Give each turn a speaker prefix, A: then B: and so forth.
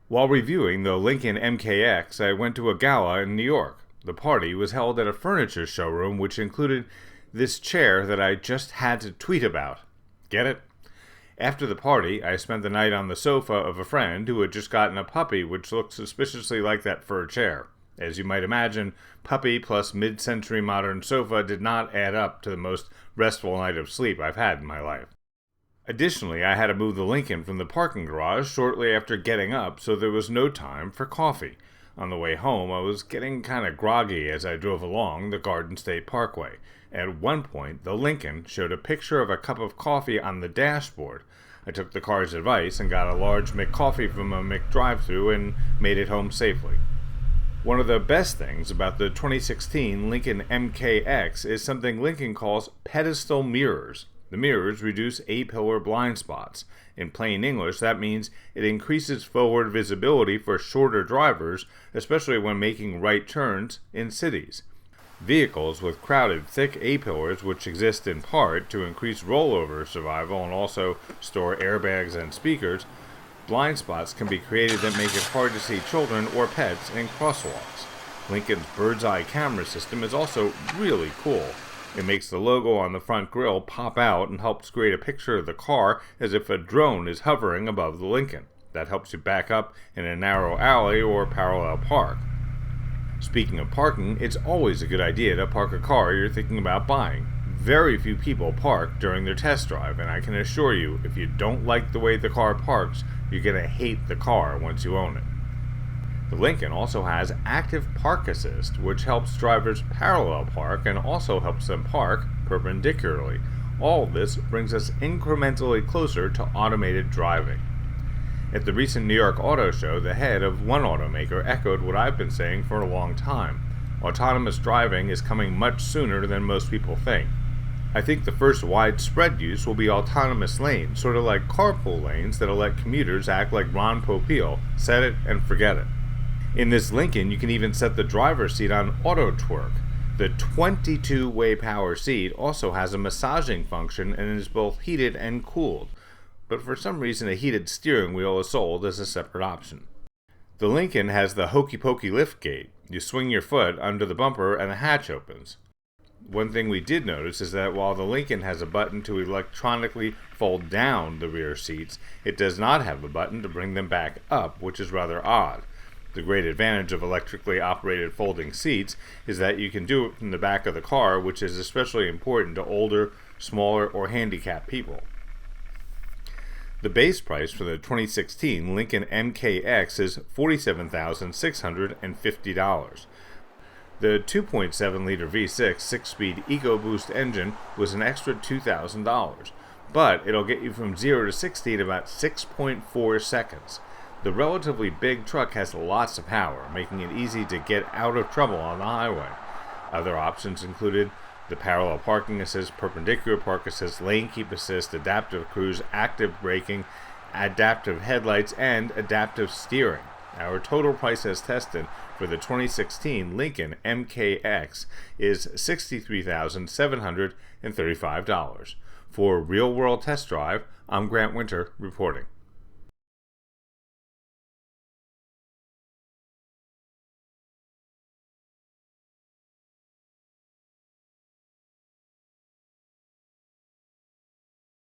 A: While reviewing the Lincoln MKX, I went to a gala in New York. The party was held at a furniture showroom which included this chair that I just had to tweet about. Get it? After the party, I spent the night on the sofa of a friend who had just gotten a puppy which looked suspiciously like that fur chair. As you might imagine, puppy plus mid-century modern sofa did not add up to the most restful night of sleep I've had in my life. Additionally, I had to move the Lincoln from the parking garage shortly after getting up, so there was no time for coffee. On the way home, I was getting kind of groggy as I drove along the Garden State Parkway. At one point, the Lincoln showed a picture of a cup of coffee on the dashboard. I took the car's advice and got a large McCoffee from a McDrive-thru and made it home safely. One of the best things about the 2016 Lincoln MKX is something Lincoln calls pedestal mirrors. The mirrors reduce A-pillar blind spots. In plain English, that means it increases forward visibility for shorter drivers, especially when making right turns in cities. Vehicles with crowded, thick A-pillars, which exist in part to increase rollover survival and also store airbags and speakers, blind spots can be created that make it hard to see children or pets in crosswalks. Lincoln's bird's eye camera system is also really cool. It makes the logo on the front grille pop out and helps create a picture of the car as if a drone is hovering above the Lincoln. That helps you back up in a narrow alley or parallel park. Speaking of parking, it's always a good idea to park a car you're thinking about buying. Very few people park during their test drive, and I can assure you, if you don't like the way the car parks, you're going to hate the car once you own it. The Lincoln also has Active Park Assist, which helps drivers parallel park and also helps them park perpendicularly. All of this brings us incrementally closer to automated driving. At the recent New York Auto Show, the head of one automaker echoed what I've been saying for a long time. Autonomous driving is coming much sooner than most people think. I think the first widespread use will be autonomous lanes, sort of like carpool lanes that'll let commuters act like Ron Popeil, set it and forget it. In this Lincoln, you can even set the driver's seat on auto twerk. The 22-way power seat also has a massaging function and is both heated and cooled. But for some reason, a heated steering wheel is sold as a separate option. The Lincoln has the hokey pokey lift gate. You swing your foot under the bumper and the hatch opens. One thing we did notice is that while the Lincoln has a button to electronically fold down the rear seats, it does not have a button to bring them back up, which is rather odd. The great advantage of electrically operated folding seats is that you can do it from the back of the car, which is especially important to older, smaller, or handicapped people. The base price for the 2016 Lincoln MKX is $47,650. The 2.7-liter V6 6-speed EcoBoost engine was an extra $2,000, but it'll get you from 0 to 60 in about 6.4 seconds. The relatively big truck has lots of power, making it easy to get out of trouble on the highway. Other options included the parallel parking assist, perpendicular park assist, lane keep assist, adaptive cruise, active braking, adaptive headlights, and adaptive steering. Our total price as tested for the 2016 Lincoln MKX is $63,735. For Real World Test Drive, I'm Grant Winter reporting.